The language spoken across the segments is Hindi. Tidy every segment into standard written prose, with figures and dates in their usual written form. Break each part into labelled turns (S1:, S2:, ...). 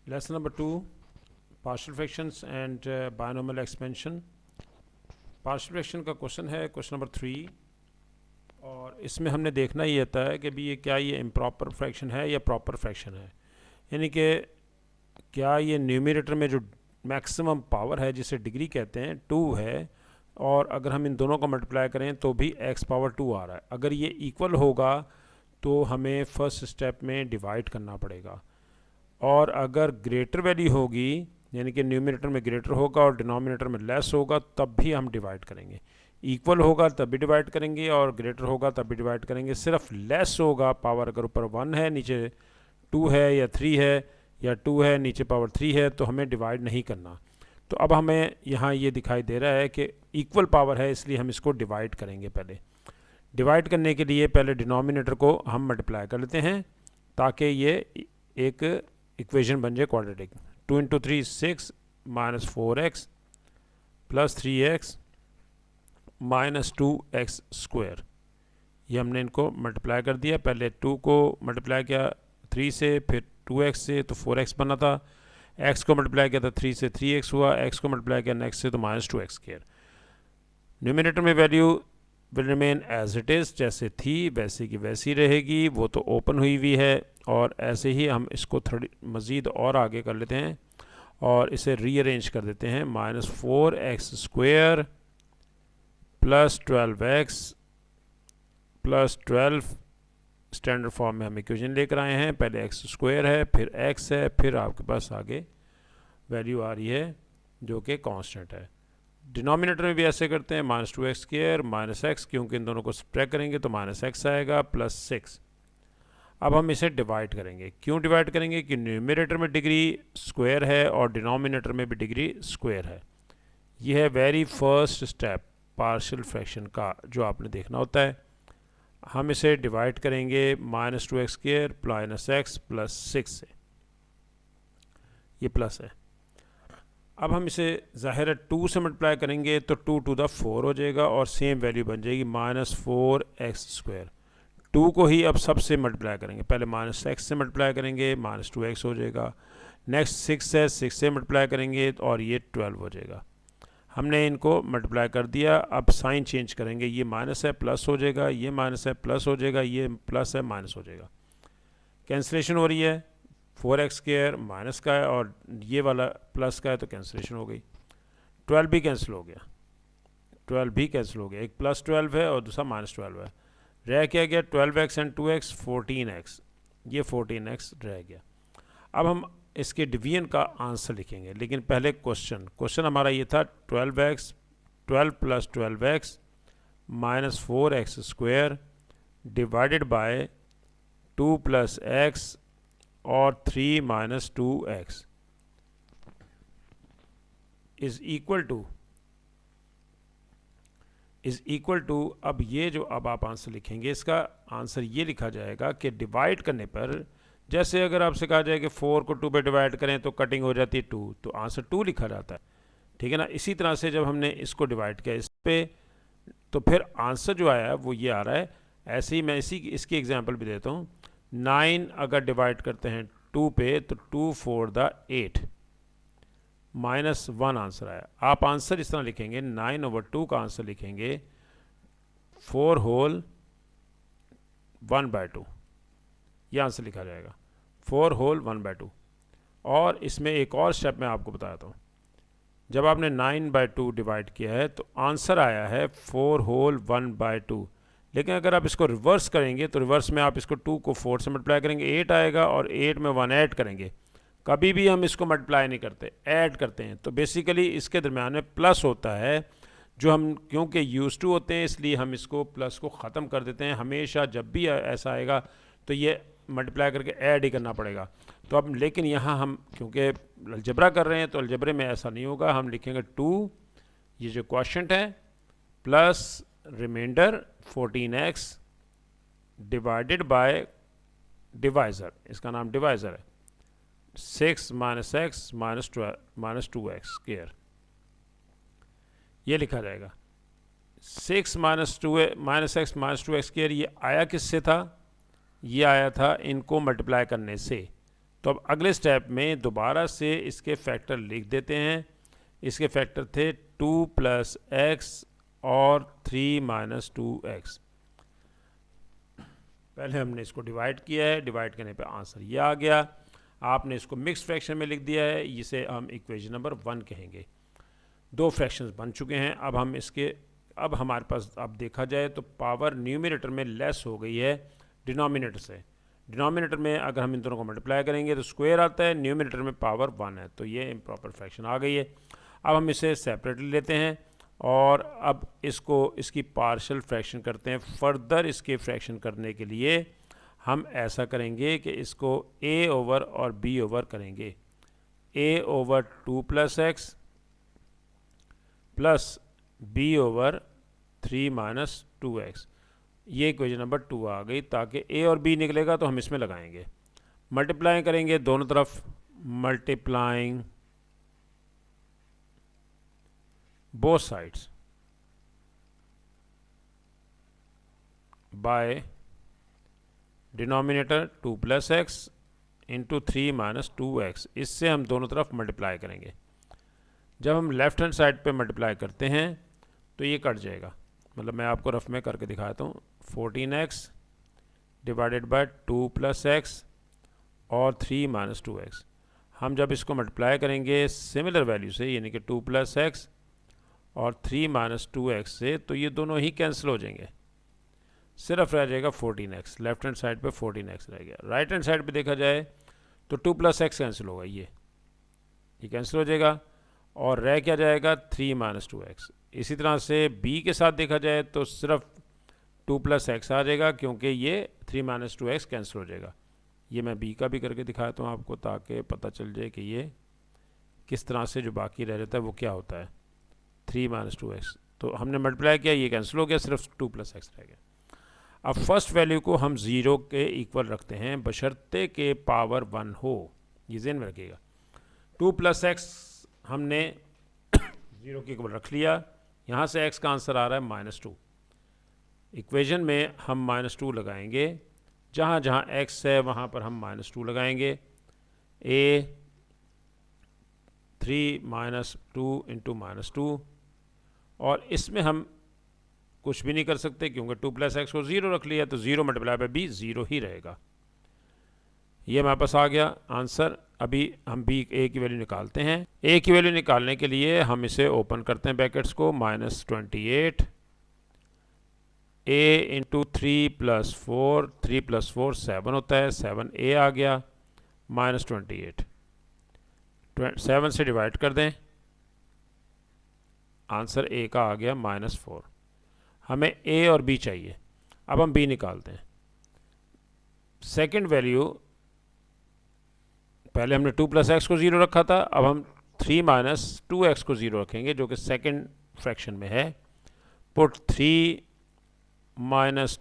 S1: Lesson number 2, partial fractions and binomial expansion. Partial fraction का क्वेश्चन है क्वेश्चन नंबर 3, और इसमें हमने देखना ही होता है कि भी ये क्या ये इम्प्रॉपर फ्रैक्शन है या प्रॉपर फ्रैक्शन है, यानी कि क्या ये न्यूमरेटर में जो मैक्सिमम पावर है जिसे डिग्री कहते हैं 2 है, और अगर हम इन दोनों को मल्टीप्लाई करें तो भी x पावर 2 आ रहा है। अगर ये इक्वल होगा तो हमें फर्स्ट स्टेप में डिवाइड करना पड़ेगा, और अगर ग्रेटर वैल्यू होगी यानी कि न्यूमरेटर में ग्रेटर होगा और डिनोमिनेटर में लेस होगा तब भी हम डिवाइड करेंगे। इक्वल होगा तब भी डिवाइड करेंगे और ग्रेटर होगा तब भी डिवाइड करेंगे। सिर्फ लेस होगा, पावर अगर ऊपर 1 है नीचे 2 है या 3 है या 2 है नीचे पावर 3 है तो हमें डिवाइड नहीं करना। तो अब हमें यहाँ ये दिखाई दे रहा है कि इक्वल पावर है, इसलिए हम इसको डिवाइड करेंगे। पहले डिवाइड करने के लिए पहले डिनोमिनेटर को हम मल्टीप्लाई कर लेते हैं ताकि ये एक इक्वेशन बन जाए quadratic. 2 into 3 6 minus 4x plus 3x minus 2x square. ये हमने इनको मल्टीप्लाई कर दिया। पहले 2 को मल्टीप्लाई किया 3 से, फिर 2x से तो 4x बना था, x को मल्टीप्लाई किया था 3 से 3x हुआ, x को मल्टीप्लाई किया नेक्स्ट से तो माइनस 2x स्क्वायर। न्यूमिनेटर में value will remain as it is, जैसे थी वैसे की वैसी रहेगी, वो तो ओपन हुई हुई है। और ऐसे ही हम इसको थोड़ी मज़ीद और आगे कर लेते हैं और इसे रीअरेंज कर देते हैं। Minus 4x square plus 12x plus 12 standard form में हम इक्वेशन लेकर आए हैं। पहले x स्क्वायर है, फिर x है, फिर आपके पास आगे वैल्यू आ रही है जो कि कांस्टेंट है। डिनोमिनेटर में भी ऐसे करते हैं, minus 2x square minus x, क्योंकि इन दोनों को सब्ट्रैक्ट करेंगे तो माइनस x आएगा प्लस 6। अब हम इसे डिवाइड करेंगे। क्यों डिवाइड करेंगे कि न्यूमरेटर में डिग्री स्क्वायर है और डिनोमिनेटर में भी डिग्री स्क्वायर है। यह है very first step partial fraction का जो आपने देखना होता है। हम इसे डिवाइड करेंगे minus 2x square minus x plus 6 से, ये प्लस है। अब हम इसे ज़ाहिर है 2 से मल्टीप्लाई करेंगे तो 2 टू द 4 हो जाएगा और सेम वैल्यू बन जाएगी माइनस 4x स्क्वायर। 2 को ही अब सबसे मल्टीप्लाई करेंगे, पहले माइनस x से मल्टीप्लाई करेंगे माइनस 2x हो जाएगा, नेक्स्ट 6 है 6 से मल्टीप्लाई करेंगे और ये 12 हो जाएगा। हमने इनको मल्टीप्लाई कर दिया। अब साइन चेंज करेंगे, ये माइनस है प्लस हो जाएगा, ये माइनस है प्लस हो जाएगा, ये प्लस है माइनस हो जाएगा। कैंसिलेशन हो रही है, 4x स्क्वायर माइनस का है और ये वाला प्लस का है तो कैंसिलेशन हो गई। 12 भी कैंसिल हो गया, 12 भी कैंसिल हो गया, एक प्लस 12 है और दूसरा माइनस 12 है। रह क्या गया 12x एंड 2x 14x, ये 14x रह गया। अब हम इसके डिवीजन का आंसर लिखेंगे, लेकिन पहले क्वेश्चन हमारा ये था 12 plus 12x minus 4x square divided by 2 प्लस x और 3 minus 2x is equal to अब ये जो अब आप आंसर लिखेंगे, इसका आंसर ये लिखा जाएगा कि डिवाइड करने पर, जैसे अगर आपसे कहा जाए कि 4 को 2 पे डिवाइड करें तो कटिंग हो जाती है 2, तो आंसर 2 लिखा जाता है, ठीक है ना। इसी तरह से जब हमने इसको डिवाइड किया इस पे तो फिर आंसर जो आया है वो ये आ रहा है। ऐसे ही मैं इसकी एग्जांपल भी देता हूँ। 9 अगर डिवाइड करते हैं 2 पे तो 2 4 द 8 माइनस 1 आंसर आया। आप आंसर इस तरह लिखेंगे, 9/2 का आंसर लिखेंगे 4 होल 1/2, यह आंसर लिखा जाएगा 4 होल 1/2। और इसमें एक और स्टेप मैं आपको बताता हूँ। जब आपने 9/2 डिवाइड किया है तो आंसर आया है 4 होल 1/2, लेकिन अगर आप इसको रिवर्स करेंगे तो रिवर्स में आप इसको 2 को 4 से मल्टीप्लाई करेंगे 8 आएगा और 8 में 1 ऐड करेंगे। कभी भी हम इसको मल्टीप्लाई नहीं करते, ऐड करते हैं। तो बेसिकली इसके दरम्यान में प्लस होता है, जो हम क्योंकि यूज टू होते हैं इसलिए हम इसको प्लस को ख़त्म कर देते हैं। हमेशा जब भी ऐसा आएगा तो ये मल्टीप्लाई करके ऐड ही करना पड़ेगा। तो अब लेकिन यहाँ हम क्योंकि अलजबरा कर रहे हैं तो अलजबरे में ऐसा नहीं होगा। हम लिखेंगे 2, ये जो क्वोशिएंट है, plus remainder 14x divided by divisor, इसका नाम डिवाइज़र है, 6 minus x minus 2x square, ये लिखा जाएगा। 6 minus x minus 2x square ये आया किससे था? ये आया था इनको मल्टीप्लाई करने से। तो अब अगले स्टेप में दोबारा से इसके फैक्टर लिख देते हैं। इसके फैक्टर थे 2 + x और 3 - 2x। पहले हमने इसको डिवाइड किया है, डिवाइड करने पे आंसर ये आ गया। आपने इसको मिक्स फ्रैक्शन में लिख दिया है, इसे हम इक्वेशन नंबर 1 कहेंगे। दो फ्रैक्शंस बन चुके हैं। अब हमारे पास अब देखा जाए तो पावर न्यूमरेटर में लेस हो गई है डिनोमिनेटर से। डिनोमिनेटर में अगर हम इन दोनों को मल्टीप्लाई करेंगे तो स्क्वायर आता है, न्यूमरेटर में पावर 1 है, तो ये इम्प्रॉपर फ्रैक्शन आ गई है। अब हम इसे सेपरेटली लेते हैं और अब इसकी पार्शियल फ्रैक्शन करते हैं। फर्दर इसके फ्रैक्शन करने के लिए हम ऐसा करेंगे कि इसको a ओवर और b ओवर करेंगे। a over 2 + x plus b over 3 - 2x। ये इक्वेशन नंबर 2 आ गई। ताकि a और b निकलेगा तो हम इसमें लगाएंगे, मल्टीप्लाई करेंगे दोनों तरफ, multiplying both sides by denominator 2 + x into 3 - 2x। इससे हम दोनों तरफ मल्टीप्लाई करेंगे। जब हम लेफ्ट हैंड साइड पे मल्टीप्लाई करते हैं तो ये कट जाएगा। मतलब मैं आपको रफ में करके दिखाता हूँ। 14x डिवाइडेड बाय 2 + x और 3 - 2x। हम जब इसको मल्टीप्लाई करेंगे सिमिलर वैल्यू से, यानी कि 2 + x और 3 - 2x से, तो ये दोनों ही कैंसिल हो जाएंगे। सिर्फ रह जाएगा 14x। लेफ्ट हैंड साइड पे 14x रह गया। राइट हैंड साइड पे देखा जाए तो 2 + x कैंसिल होगा, ये कैंसिल हो जाएगा और रह क्या जाएगा 3 - 2x। इसी तरह से b के साथ देखा जाए तो सिर्फ 2 + x आ जाएगा, क्योंकि ये 3 - 2x कैंसिल हो जाएगा। ये मैं b का भी करके दिखाता हूँ आपको, ताकि पता चल जाए कि ये किस तरह से जो बाकी रह जाता है वो क्या होता है। 3 - 2x तो हमने मल्टीप्लाई किया, ये कैंसिल हो गया, सिर्फ 2 + x रह गया। अब फर्स्ट वैल्यू को हम 0 के इक्वल रखते हैं, बशर्ते के पावर 1 हो। ये ज़हन में रखिएगा। 2 + x हमने 0 के इक्वल रख लिया। यहाँ से x का आंसर आ रहा है -2। इक्वेशन में हम -2 लगाएंगे। जहाँ जहाँ x है वहाँ पर हम -2 लगाएंगे। a 3 - 2 इंटू -2, और इसमें हम कुछ भी नहीं कर सकते क्योंकि 2 + x को 0 रख लिया, तो 0 मल्टीप्लाई बाय b 0 ही रहेगा। ये हमारे पास आ गया आंसर। अभी हम a की वैल्यू निकालते हैं। a की वैल्यू निकालने के लिए हम इसे ओपन करते हैं ब्रैकेट्स को, -28 a इंटू 3 + 4, 3 + 4 7 होता है, 7a आ गया, -28 7 से डिवाइड कर दें, आंसर a का आ गया -4। हमें a और b चाहिए। अब हम b निकालते हैं। सेकंड वैल्यू, पहले हमने 2 + x को 0 रखा था, अब हम 3 - 2x को 0 रखेंगे, जो कि सेकंड फ्रैक्शन में है। Put 3 -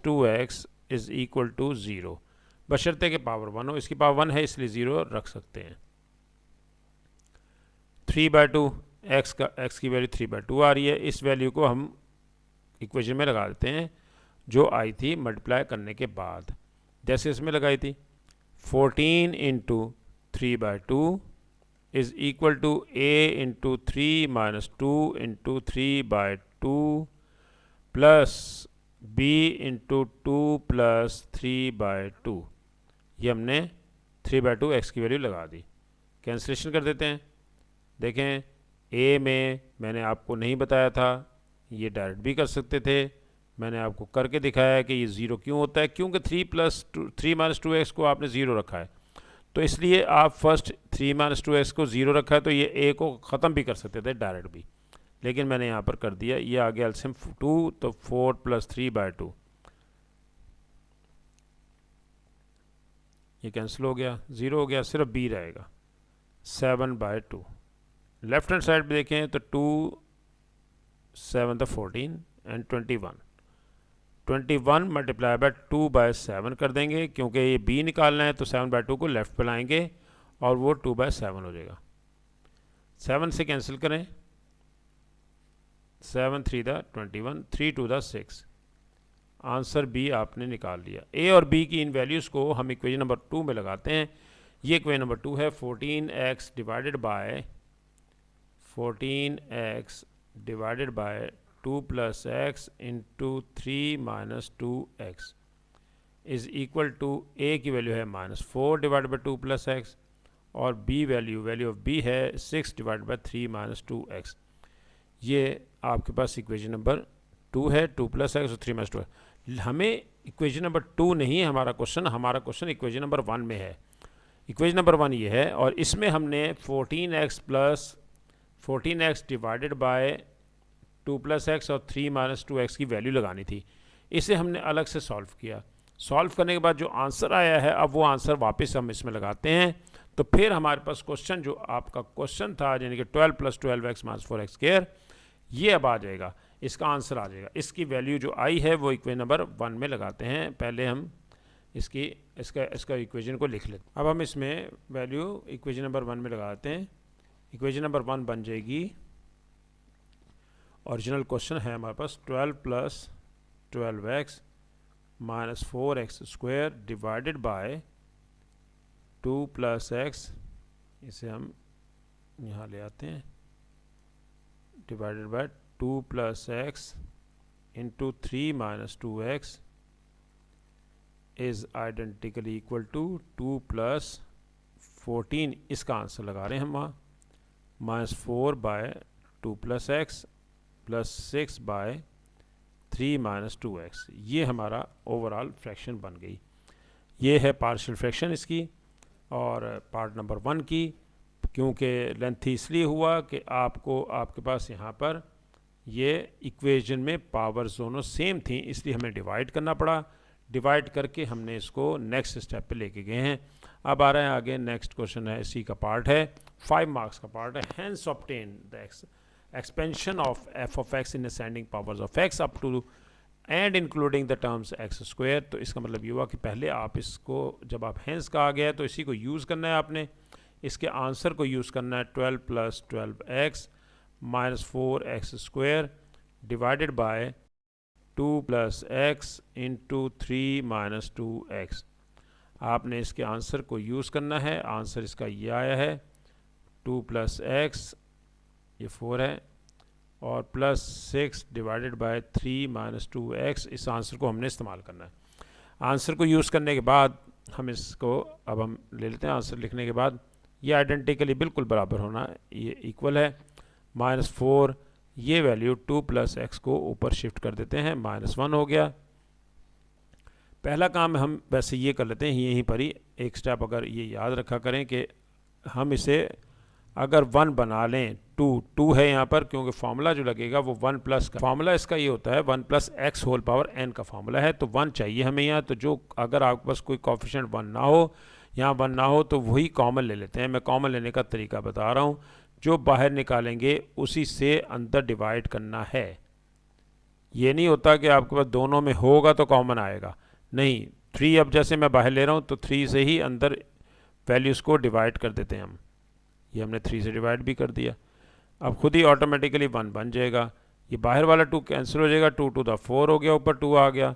S1: 2x is equal to 0, बशर्ते के पावर 1 हो। इसकी पावर 1 है इसलिए 0 रख सकते हैं। 3/2 x की वैल्यू 3/2 आ रही है। इस वैल्यू को हम इक्वेशन में लगा देते हैं जो आई थी मल्टीप्लाई करने के बाद, जैसे इसमें लगाई थी। 14 into 3/2 is equal to a into 3 - 2 into 3/2 plus b into 2 + 3/2। ये हमने 3/2 x की वैल्यू लगा दी। कैंसिलेशन कर देते हैं। देखें, a में मैंने आपको नहीं बताया था, ये डायरेक्ट भी कर सकते थे। मैंने आपको करके दिखाया कि ये 0 क्यों होता है, क्योंकि 3 - 2x को आपने 0 रखा है, तो इसलिए आप फर्स्ट 3 - 2x को 0 रखा है, तो ये a को ख़त्म भी कर सकते थे डायरेक्ट भी, लेकिन मैंने यहाँ पर कर दिया। ये आ गया एलसीएम 2, तो 4 + 3/2, ये कैंसिल हो गया, 0 हो गया, सिर्फ b रहेगा 7/2। लेफ्ट हैंड साइड पे देखें तो 2 7 14 एंड 21 मल्टीप्लाई बाय 2/7 कर देंगे, क्योंकि ये b निकालना है, तो 7/2 को लेफ्ट पे लाएंगे और वो 2/7 हो जाएगा। 7 से कैंसिल करें, 7 3 21, 3 2 6, आंसर b आपने निकाल लिया। a और b की इन वैल्यूज़ को हम इक्वेशन नंबर 2 में लगाते हैं। ये इक्वेशन नंबर 2 है। 14x divided by 2 plus x into 3 minus 2x is equal to a की वैल्यू है -4 डिवाइडेड बाई 2 प्लस एक्स और b वैल्यू ऑफ b है 6 डिवाइडेड बाई 3 माइनस 2x। ये आपके पास इक्वेशन नंबर 2 है, 2 प्लस एक्स और 3 माइनस 2 है। हमें इक्वेशन नंबर 2 नहीं है हमारा क्वेश्चन इक्वेशन नंबर 1 में है। इक्वेशन नंबर 1 ये है और इसमें हमने 14x divided by 2 plus x और 3 माइनस 2x की वैल्यू लगानी थी। इसे हमने अलग से सॉल्व किया। सॉल्व करने के बाद जो आंसर आया है, अब वो आंसर वापस हम इसमें लगाते हैं, तो फिर हमारे पास क्वेश्चन जो आपका क्वेश्चन था यानी कि 12 plus 12x minus 4x square, ये अब आ जाएगा, इसका आंसर आ जाएगा। इसकी वैल्यू जो आई है वो इक्वेशन नंबर 1 में लगाते हैं। पहले हम इसका इक्वेशन को लिख लेते हैं। अब हम इसमें वैल्यू इक्वेशन नंबर 1 में लगाते हैं। इक्वेशन नंबर 1 बन जाएगी, ओरिजिनल क्वेश्चन है हमारे पास 12 plus 12x minus 4x square divided by 2 plus x, इसे हम यहाँ ले आते हैं, divided by 2 plus x into 3 minus 2x is identically equal to 2 plus 14, इसका आंसर लगा रहे हैं हम वहाँ, -4 by 2 plus x plus 6 by 3 minus 2x। ये हमारा ओवरऑल फ्रैक्शन बन गई। ये है पार्शियल फ्रैक्शन इसकी और पार्ट नंबर 1 की। क्योंकि लेंथ इसलिए हुआ कि आपके पास यहाँ पर ये इक्वेशन में पावर्स दोनों सेम थी, इसलिए हमें डिवाइड करना पड़ा। डिवाइड करके हमने इसको नेक्स्ट स्टेप पे लेके गए हैं। अब आ रहे हैं आगे, नेक्स्ट क्वेश्चन है, इसी का पार्ट है, 5 मार्क्स का पार्ट है। Hence obtain the expansion of f of x in ascending powers of x up to and including the terms x square. तो इसका मतलब ये हुआ कि पहले आप इसको, जब आप हैंस कहा गया तो इसी को यूज़ करना है आपने, इसके आंसर को यूज़ करना है 12 plus 12x minus 4x square divided by 2 plus x into 3 minus 2x। आपने इसके आंसर को यूज़ करना है। आंसर इसका ये आया है 2 प्लस एक्स, ये 4 है, और plus 6 divided by 3 minus 2x। इस आंसर को हमने इस्तेमाल करना है। आंसर को यूज़ करने के बाद हम इसको अब हम ले लेते हैं। आंसर लिखने के बाद ये आइडेंटिकली बिल्कुल बराबर होना, ये इक्वल है, -4, ये वैल्यू 2 प्लस एक्स को ऊपर शिफ्ट कर देते हैं, -1 हो गया। पहला काम हम वैसे ये कर लेते हैं यहीं पर ही, एक स्टेप अगर ये याद रखा करें कि हम इसे अगर 1 बना लें, 2 है यहाँ पर, क्योंकि फार्मूला जो लगेगा वो 1 प्लस का फार्मूला इसका ये होता है, 1 plus x whole power n का फार्मूला है, तो 1 चाहिए हमें यहाँ। तो जो अगर आपके पास कोई कोफिशिएंट 1 ना हो, यहाँ 1 ना हो, तो वही कॉमन ले लेते हैं। मैं कॉमन लेने का तरीका बता रहा हूँ, जो बाहर निकालेंगे उसी से अंदर डिवाइड करना है। ये नहीं होता कि आपके पास दोनों में होगा तो कॉमन आएगा, नहीं। 3 अब जैसे मैं बाहर ले रहा हूँ तो 3 से ही अंदर वैल्यूज़ को डिवाइड कर देते हैं हम। ये हमने 3 से डिवाइड भी कर दिया, अब खुद ही ऑटोमेटिकली 1 बन जाएगा। ये बाहर वाला 2 कैंसिल हो जाएगा, 2 टू द 4 हो गया, ऊपर 2 आ गया।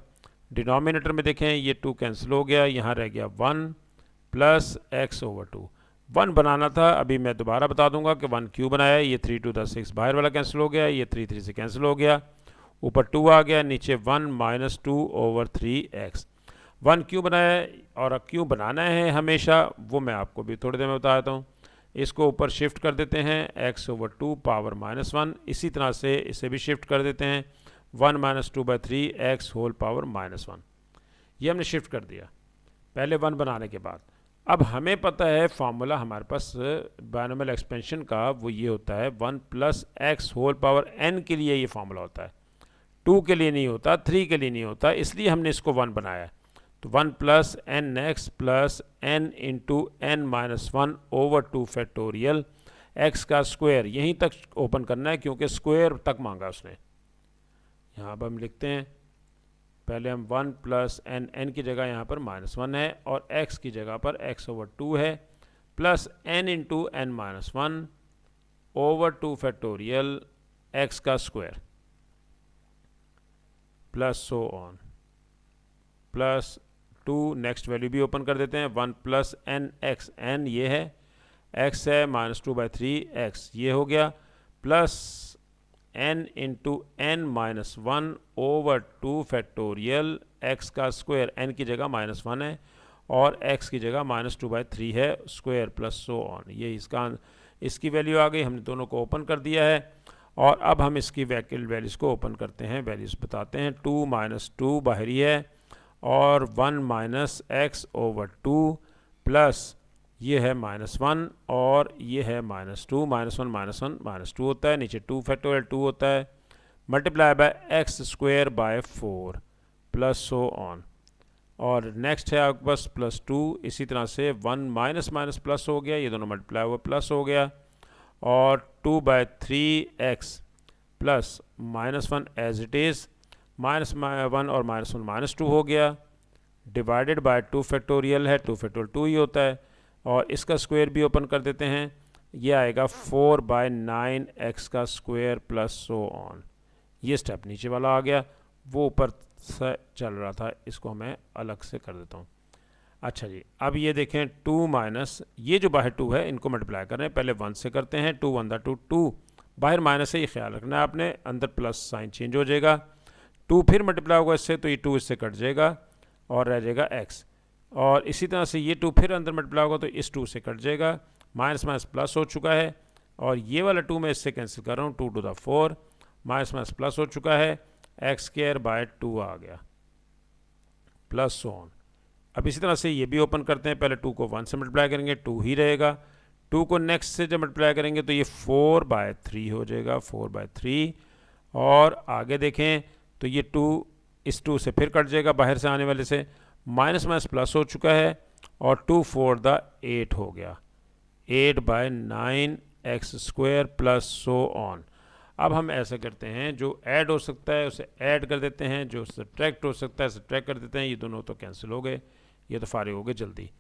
S1: डिनोमिनेटर में देखें ये 2 कैंसिल हो गया, यहाँ रह गया 1 प्लस एक्स ओवर 2। 1 बनाना था, अभी मैं दोबारा बता दूंगा कि 1 क्यों बनाया है। ये 3 टू द 6 बाहर वाला कैंसिल हो गया, ये 3 से कैंसिल हो गया, ऊपर 2 आ गया, नीचे 1 माइनस 2 ओवर 3x। 1 क्यों बनाया है और क्यों बनाना है हमेशा, वो मैं आपको भी थोड़ी देर में बता देता हूँ। इसको ऊपर शिफ्ट कर देते हैं, x ओवर 2 पावर -1। इसी तरह से इसे भी शिफ्ट कर देते हैं, 1 माइनस 2/3 x होल पावर -1। ये हमने शिफ्ट कर दिया पहले 1 बनाने के बाद। अब हमें पता है फार्मूला हमारे पास बायनोमियल एक्सपेंशन का वो ये होता है 1 plus x whole power n के लिए ये फार्मूला होता है, 2 के लिए नहीं होता, 3 के लिए नहीं होता, इसलिए हमने इसको 1 बनाया। तो 1 plus n x plus n into n minus 1 over 2 factorial x का स्क्वायर। यहीं तक ओपन करना है क्योंकि स्क्वायर तक मांगा उसने। यहाँ पर हम लिखते हैं, पहले हम 1 प्लस n की जगह यहाँ पर -1 है और x की जगह पर x ओवर 2 है, plus n into n minus 1 over 2 factorial x का square plus so on, plus 2, next value भी ओपन कर देते हैं, 1 प्लस एन एक्स, एन ये है, एक्स है -2/3 एक्स, ये हो गया, plus n into n minus 1 over 2 factorial x का स्क्वायर, n की जगह -1 है और x की जगह -2/3 है स्क्वायर प्लस सो ऑन। ये इसकी वैल्यू आ गई, हमने दोनों को ओपन कर दिया है। और अब हम इसकी वैल्यूज़ को ओपन करते हैं, वैल्यूज़ बताते हैं। 2 - 2 बाहरी है और 1 माइनस एक्स ओवर 2 प्लस ये है -1 और ये है -2, -1 -2 होता है, नीचे 2 फैक्टोरियल 2 होता है, multiply by x square by 4 plus so on. और नेक्स्ट है आपके पास +2, इसी तरह से 1 माइनस प्लस हो गया, ये दोनों मल्टीप्लाई हुआ प्लस हो गया, और 2/3x plus -1 as it is, -1 और -1 -2 हो गया, डिवाइडेड बाय 2 फैक्टोरियल है, 2 फैक्टोरियल 2 ही होता है, और इसका स्क्वायर भी ओपन कर देते हैं, ये आएगा 4/9x का स्क्वायर प्लस सो ऑन। ये स्टेप नीचे वाला आ गया, वो ऊपर से चल रहा था, इसको मैं अलग से कर देता हूँ। अच्छा जी, अब ये देखें 2 माइनस, ये जो बाहर 2 है इनको मल्टीप्लाई कर रहे हैं, पहले 1 से करते हैं, 2 1 2 2, बाहर माइनस है, ये ख्याल रखना है आपने, अंदर प्लस साइन चेंज हो जाएगा, 2 फिर मल्टीप्लाई होगा इससे, तो ये 2 इससे कट जाएगा और रह जाएगा x, और इसी तरह से ये 2 फिर अंदर मल्टीप्लाई होगा तो इस 2 से कट जाएगा, माइनस प्लस हो चुका है, और ये वाला 2 मैं इससे कैंसिल कर रहा हूँ, 2⁴ माइनस प्लस हो चुका है, x² बाय 2 आ गया प्लस सो ऑन। अब इसी तरह से ये भी ओपन करते हैं, पहले 2 को 1 से मल्टीप्लाई करेंगे 2 ही रहेगा, 2 को नेक्स्ट से जब मल्टीप्लाई करेंगे तो ये 4/3 हो जाएगा, 4/3, और आगे देखें तो ये 2 इस 2 से फिर कट जाएगा बाहर से आने वाले से, माइनस प्लस हो चुका है, और 2 4 8 हो गया, 8/9x² प्लस सो ऑन। अब हम ऐसा करते हैं, जो ऐड हो सकता है उसे ऐड कर देते हैं, जो सब्ट्रैक्ट हो सकता है सब्ट्रैक्ट कर देते हैं, ये दोनों तो कैंसिल हो गए, ये तो फारिग हो गए जल्दी,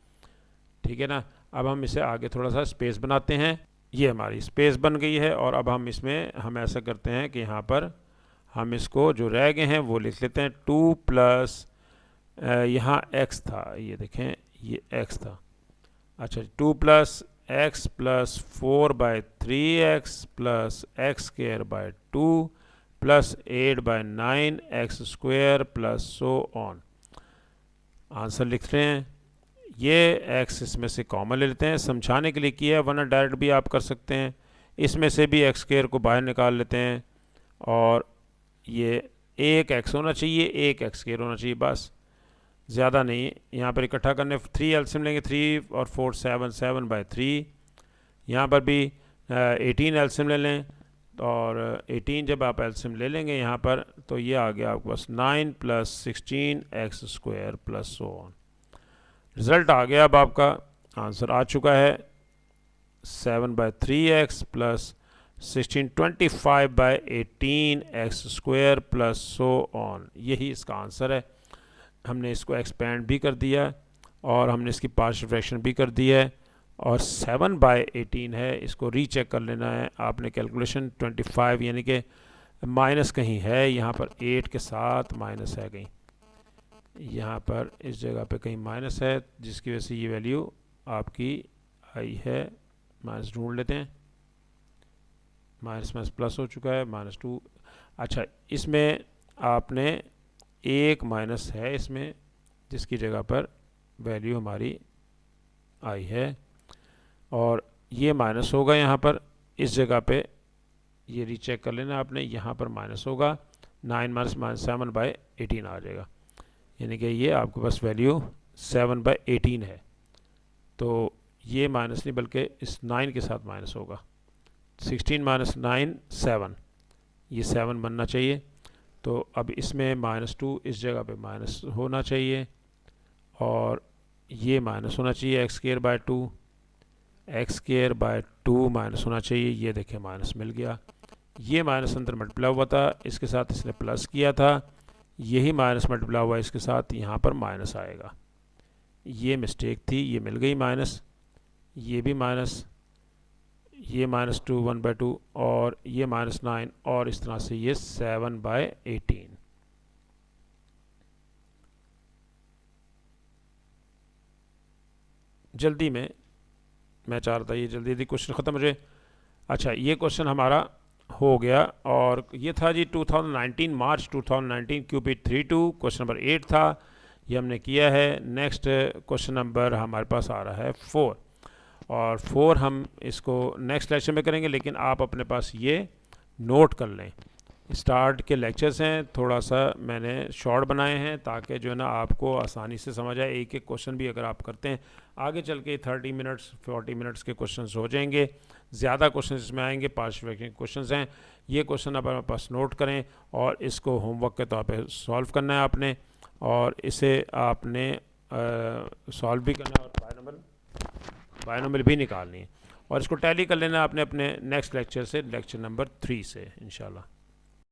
S1: ठीक है ना। अब हम इसे आगे थोड़ा सा स्पेस बनाते हैं, ये हमारी स्पेस बन गई है, और अब हम इसमें हम ऐसा करते हैं कि यहाँ पर हम इसको जो रह गए हैं वो लिख लेते हैं, 2 प्लस यहाँ x था, ये देखें ये x था, अच्छा 2 प्लस x plus 4/3x plus x² by 2 plus 8/9x² plus so on. Answer लिख रहे हैं, ये x इसमें से कॉमन ले लेते हैं, समझाने के लिए किया है, वरना डायरेक्ट भी आप कर सकते हैं, इसमें से भी x² को बाहर निकाल लेते हैं, और ये एक x होना चाहिए, एक x² होना चाहिए, बस ज़्यादा नहीं। यहाँ पर इकट्ठा करने 3 एलसीएम लेंगे, 3 और 4 7, 7/3, यहाँ पर भी 18 एलसीएम ले लें, और 18 जब आप एलसीएम ले लेंगे यहाँ पर, तो ये आ गया आपके पास 9 + 16x² plus so on. Result आ गया, अब आपका आंसर आ चुका है 7/3x plus 16 25/18x² plus so on, यही इसका आंसर है। हमने इसको एक्सपेंड भी कर दिया और हमने इसकी पार्शियल फ्रैक्शन भी कर दी है, और 7/18 है, इसको रीचेक कर लेना है आपने कैलकुलेशन, 25 यानी कि माइनस कहीं है, यहाँ पर 8 के साथ माइनस है कहीं, यहाँ पर इस जगह पे कहीं माइनस है, जिसकी वजह से ये वैल्यू आपकी आई है, माइनस ढूंढ लेते हैं, माइनस प्लस हो चुका है, -2। अच्छा, इसमें आपने एक माइनस है इसमें, जिसकी जगह पर वैल्यू हमारी आई है, और ये माइनस होगा यहाँ पर, इस जगह पे ये रीचेक कर लेना आपने, यहाँ पर माइनस होगा, 9 - 7/18 आ जाएगा, यानी कि ये आपके पास वैल्यू 7/18 है। तो ये माइनस नहीं बल्कि इस 9 के साथ माइनस होगा, 16 - 9 7, ये 7 बनना चाहिए। तो अब इसमें -2 इस जगह पे माइनस होना चाहिए, और ये माइनस होना चाहिए, x² by 2, x² by 2 minus होना चाहिए, ये देखें माइनस मिल गया, ये माइनस अंदर मल्टीप्लाई हुआ था, इसके साथ इसने प्लस किया था, यही माइनस मल्टीप्लाई हुआ इसके साथ, यहाँ पर माइनस आएगा, ये मिस्टेक थी, ये मिल गई माइनस, ये भी माइनस, ये -2 1/2, और ये -9, और इस तरह से ये 7/18। जल्दी में मैं चाह रहा था ये जल्दी क्वेश्चन ख़त्म हो जाए। अच्छा, ये क्वेश्चन हमारा हो गया और ये था जी 2019 मार्च 2019 क्यूबिट 32, क्वेश्चन नंबर 8 था, ये हमने किया है। नेक्स्ट क्वेश्चन नंबर हमारे पास आ रहा है 4, और 4 हम इसको नेक्स्ट लेक्चर में करेंगे, लेकिन आप अपने पास ये नोट कर लें। स्टार्ट के लेक्चर्स हैं, थोड़ा सा मैंने शॉर्ट बनाए हैं ताकि जो है ना आपको आसानी से समझ आए। एक एक क्वेश्चन भी अगर आप करते हैं आगे चल के 30 मिनट्स 40 मिनट्स के क्वेश्चंस हो जाएंगे, ज़्यादा क्वेश्चन इसमें आएंगे। पार्शियल फ्रैक्शन क्वेश्चंस हैं, ये क्वेश्चन आप अपने पास नोट करें और इसको होमवर्क के तौर पे सॉल्व करना है आपने, और इसे आपने सॉल्व भी करना है और बायनोमियल भी निकालनी है, और इसको टैली कर लेना है आपने अपने नेक्स्ट लेक्चर से, लेक्चर नंबर 3 से इंशाल्लाह।